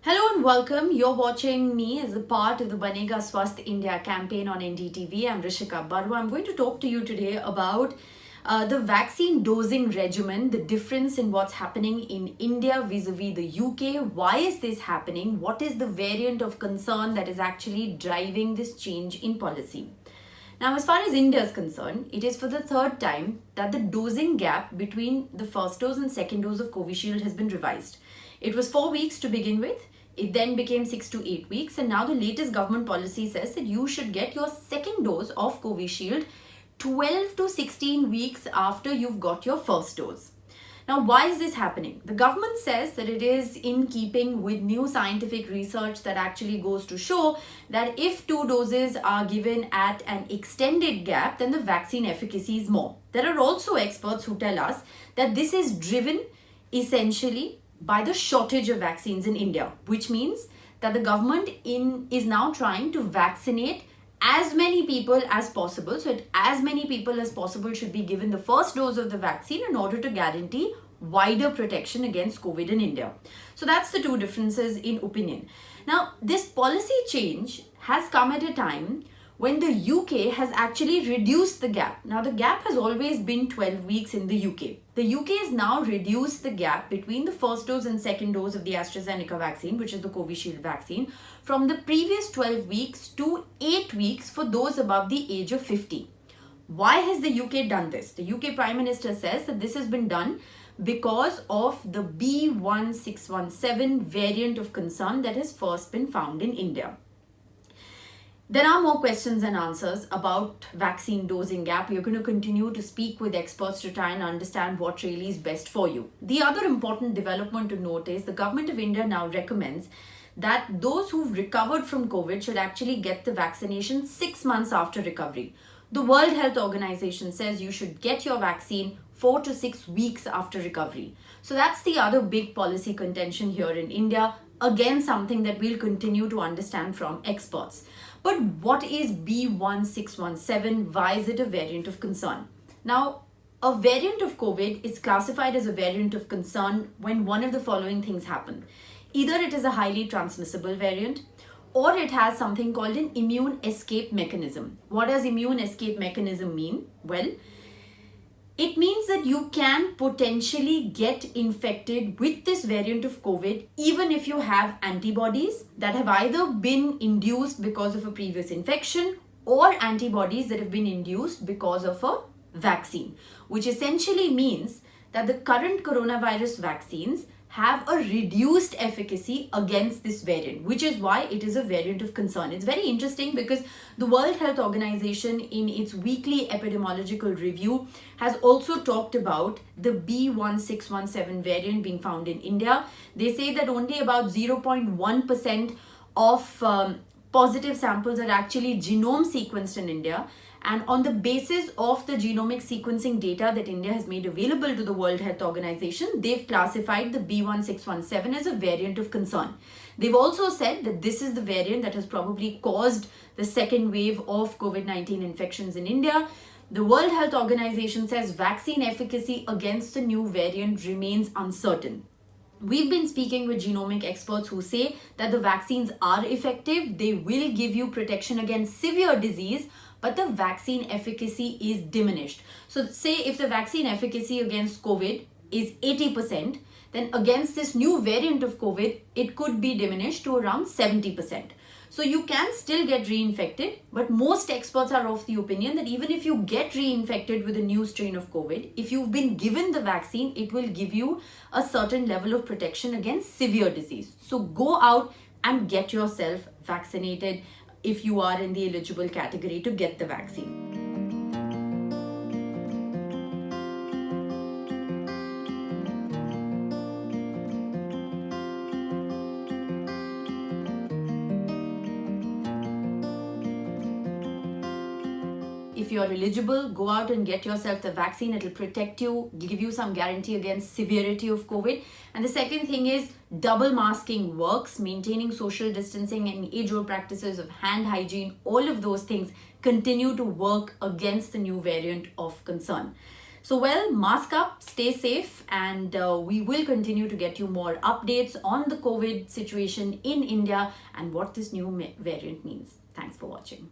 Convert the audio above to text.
Hello and welcome. You're watching me as a part of the Banega Swasth India campaign on NDTV. I'm Rishika. Baruah. I'm going to talk to you today about the vaccine dosing regimen, the difference in what's happening in India vis-a-vis the UK. Why is this happening? What is the variant of concern that is actually driving this change in policy? Now, as far as India is concerned, it is for the third time that the dosing gap between the first dose and second dose of Covishield has been revised. It was 4 weeks to begin with. It then became 6 to 8 weeks, and now the latest government policy says that you should get your second dose of Covishield 12 to 16 weeks after you've got your first dose. Now, why is this happening? The government says that it is in keeping with new scientific research that actually goes to show that if 2 doses are given at an extended gap, then the vaccine efficacy is more. There are also experts who tell us that this is driven essentially by the shortage of vaccines in India, which means that the government is now trying to vaccinate as many people as possible. So as many people as possible should be given the first dose of the vaccine in order to guarantee wider protection against COVID in India. So that's the two differences in opinion. Now, this policy change has come at a time when the UK has actually reduced the gap. Now, the gap has always been 12 weeks in the UK. The UK has now reduced the gap between the first dose and second dose of the AstraZeneca vaccine, which is the Covishield vaccine, from the previous 12 weeks to 8 weeks for those above the age of 50. Why has the UK done this? The UK Prime Minister says that this has been done because of the B1617 variant of concern that has first been found in India. There are more questions and answers about vaccine dosing gap. We're going to continue to speak with experts to try and understand what really is best for you. The other important development to note is the government of India now recommends that those who've recovered from COVID should actually get the vaccination 6 months after recovery. The World Health Organization says you should get your vaccine 4 to 6 weeks after recovery. So that's the other big policy contention here in India. Again, something that we'll continue to understand from experts. But what is B1617? Why is it a variant of concern? Now, a variant of COVID is classified as a variant of concern when one of the following things happen. Either it is a highly transmissible variant, or it has something called an immune escape mechanism. What does immune escape mechanism mean? Well, it means that you can potentially get infected with this variant of COVID even if you have antibodies that have either been induced because of a previous infection or antibodies that have been induced because of a vaccine, which essentially means that the current coronavirus vaccines have a reduced efficacy against this variant, which is why it is a variant of concern. It's very interesting because the World Health Organization in its weekly epidemiological review has also talked about the B1617 variant being found in India. They say that only about 0.1% of positive samples are actually genome sequenced in India. And on the basis of the genomic sequencing data that India has made available to the World Health Organization, they've classified the B1617 as a variant of concern. They've also said that this is the variant that has probably caused the second wave of COVID-19 infections in India. The World Health Organization says vaccine efficacy against the new variant remains uncertain. We've been speaking with genomic experts who say that the vaccines are effective. They will give you protection against severe disease, but the vaccine efficacy is diminished. So say if the vaccine efficacy against COVID is 80%, then against this new variant of COVID, it could be diminished to around 70%. So you can still get reinfected, but most experts are of the opinion that even if you get reinfected with a new strain of COVID, if you've been given the vaccine, it will give you a certain level of protection against severe disease. So go out and get yourself vaccinated if you are in the eligible category to get the vaccine. If you're eligible, go out and get yourself the vaccine. It'll protect you, give you some guarantee against severity of COVID. And the second thing is double masking works, maintaining social distancing and age-old practices of hand hygiene. All of those things continue to work against the new variant of concern. So, well, mask up, stay safe, and we will continue to get you more updates on the COVID situation in India and what this new variant means. Thanks for watching.